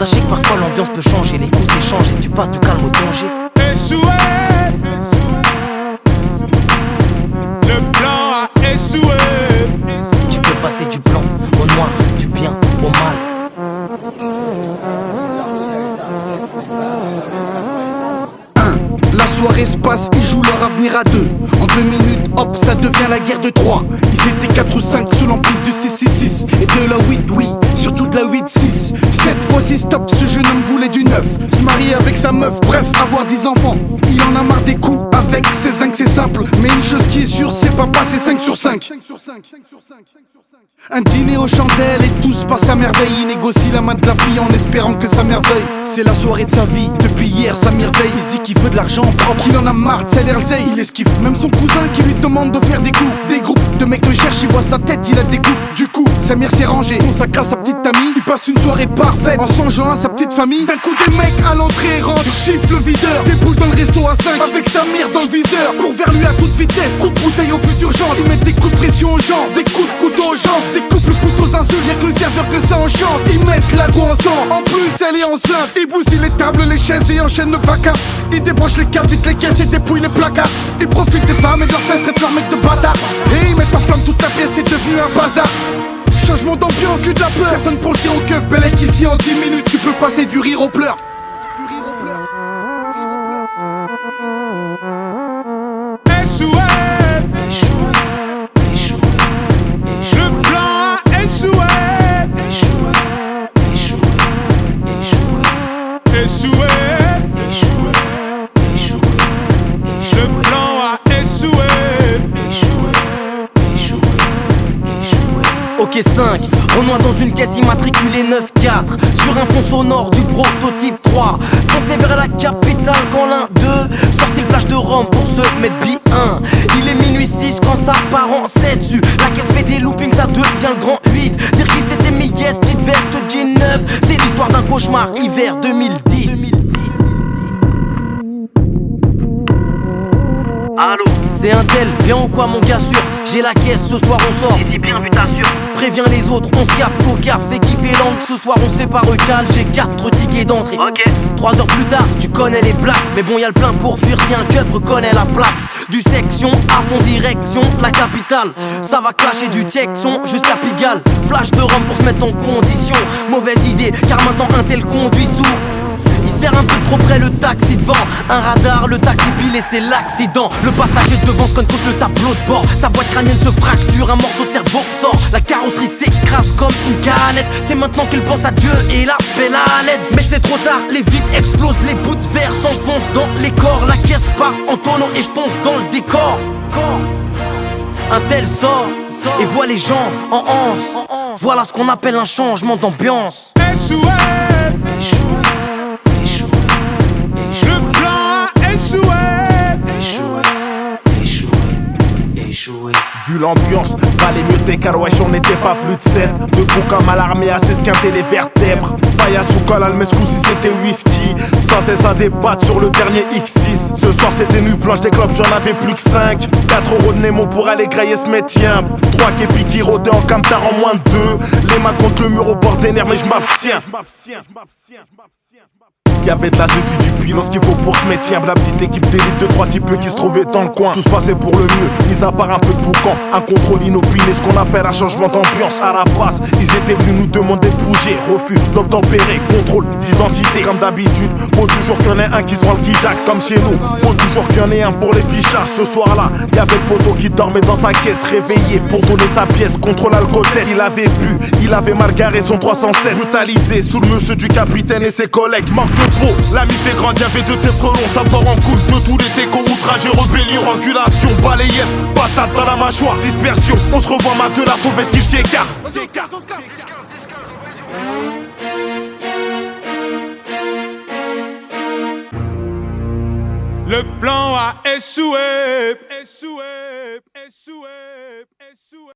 Sachez que parfois l'ambiance peut changer, les coups s'échangent et tu passes du calme au danger. Échoué, le plan a échoué. Tu peux passer du blanc au noir, du bien au mal. La soirée se passe, ils jouent leur avenir à deux. En 2 minutes, hop, ça devient la guerre de 3. Ils étaient 4 ou 5 sous l'emprise du 666 et de la 8, oui, surtout de la 8-6. 7 fois 6 stop, ce jeune homme voulait du 9. Se marier avec sa meuf, bref, avoir 10 enfants. Il en a marre des coups, avec ses 5 c'est simple. Mais une chose qui est sûre, c'est pas passer 5 sur 5. Un dîner aux chandelles et tout se passe à merveille. Il négocie la main de la fille en espérant que ça merveille. C'est la soirée de sa vie, depuis hier ça merveille. Il se dit qu'il veut de l'argent propre, qu'il en a marre de l'erzeille. Il esquive même son cousin qui lui demande de faire des coups. Des groupes de mecs le cherchent, il voit sa tête, il a des coups. Du coup, Samir s'est rangé, consacre à sa petite amie. Il passe une soirée parfaite en songeant à sa petite famille. D'un coup des mecs à l'entrée rentrent, chiffre le videur. Des boules dans le resto à 5 avec Samir dans le viseur. Court vers lui à toute vitesse, coup de bouteille au futur genre. Ils mettent des coups de pression aux jambes, des coups de couteau aux jambes. Des couples couteaux aux insultes, y'a que le serveur que ça enchante. Ils mettent la go ensemble, en plus elle est enceinte. Ils bousillent les tables, les chaises et enchaînent le vaca. Ils débranchent les câbles, vident les caisses et dépouillent les placards. Ils profitent des femmes et de leurs fesses, traitent leurs mecs de bâtards. Et ils mettent en flamme toute la pièce, c'est devenu un bazar. Changement d'ambiance, eu de la peur. Personne pour le tir au keuf, Bellec ici en 10 minutes. Tu peux passer du rire aux pleurs. Échoué, le plan a échoué. Échoué, le plan a échoué. Ok 5, Renoir dans une caisse immatriculée 9-4. Sur un fond sonore du prototype 3. Foncez vers la capitale quand l'un d'eux sortez le flash de Rome pour se mettre bien. Il est minuit 6 quand ça part en 7 dessus. La caisse fait des loopings, ça devient le grand 8. Dire qui c'était mes yes, petite veste jean 9. C'est l'histoire d'un cauchemar hiver 2010. Allô, c'est un tel, bien ou quoi mon gars sûr. J'ai la caisse, ce soir on sort. Si bien vu t'assure. Préviens les autres, on se capte au car, fait kiffer l'angle. Ce soir on se fait pas recal, j'ai 4 tickets d'entrée. Ok. 3 heures plus tard, tu connais les blagues. Mais bon y'a le plein pour fuir si un keuf reconnaît la plaque. Du section, à fond direction, la capitale. Ça va clasher du Texon jusqu'à Pigalle. Flash de Rome pour se mettre en condition. Mauvaise idée, car maintenant un tel conduit sous. Il sert un peu trop près le taxi devant. Un radar, le taxi pile et c'est l'accident. Le passager devant se cogne contre le tableau de bord. Sa boîte crânienne se fracture, un morceau de cerveau sort. La carrosserie s'écrase comme une canette. C'est maintenant qu'il pense à Dieu et l'appelle à l'aide. Mais c'est trop tard, les vides explosent. Les bouts de verre s'enfoncent dans les corps. La caisse part en tonneau et fonce dans le décor. Un tel sort et voit les gens en anse. Voilà ce qu'on appelle un changement d'ambiance. Échoué, le plan a échoué. Vu l'ambiance, valait mieux tes carouaches, on n'était pas plus de 7. Debout comme à l'armée à s'esquinter les vertèbres. Paillas ou col almescou si c'était whisky. Sans cesse à débattre sur le dernier X6. Ce soir c'était nuit blanche, des clopes j'en avais plus que 5. 4 euros de Nemo pour aller grailler ce métier. 3 képis qui rôdaient en camtar en moins de 2. Les mains contre le mur au bord des nerfs mais je m'abstiens. Y'avait de la zétude du bilan, ce qu'il faut pour ce métier. La petite équipe d'élite de 3 types qui se trouvaient dans le coin. Tout se passait pour le mieux, mis à part un peu de boucan. Un contrôle inopiné, ce qu'on appelle un changement d'ambiance. À la passe, ils étaient venus nous demander de bouger. Refus d'obtempérer, contrôle d'identité. Comme d'habitude, faut toujours qu'il y en ait un qui se rend le guijac comme chez nous. Faut toujours qu'il y en ait un pour les fichards. Ce soir-là, y'avait le poteau qui dormait dans sa caisse, réveillé pour donner sa pièce contre l'alcotest. Il avait bu, il avait mal garé son 307. Brutalisé sous le monsieur du capitaine et ses collègues. Manque de peau, l'ami fait grand, y'avait de tes frelons. Ça part en couille de tous les décos, outrage et rébellion. Angulation, balayette, patate dans la mâchoire, dispersion. On se revoit ma de la mauvaise qu'il t'y écarte. Le plan a échoué.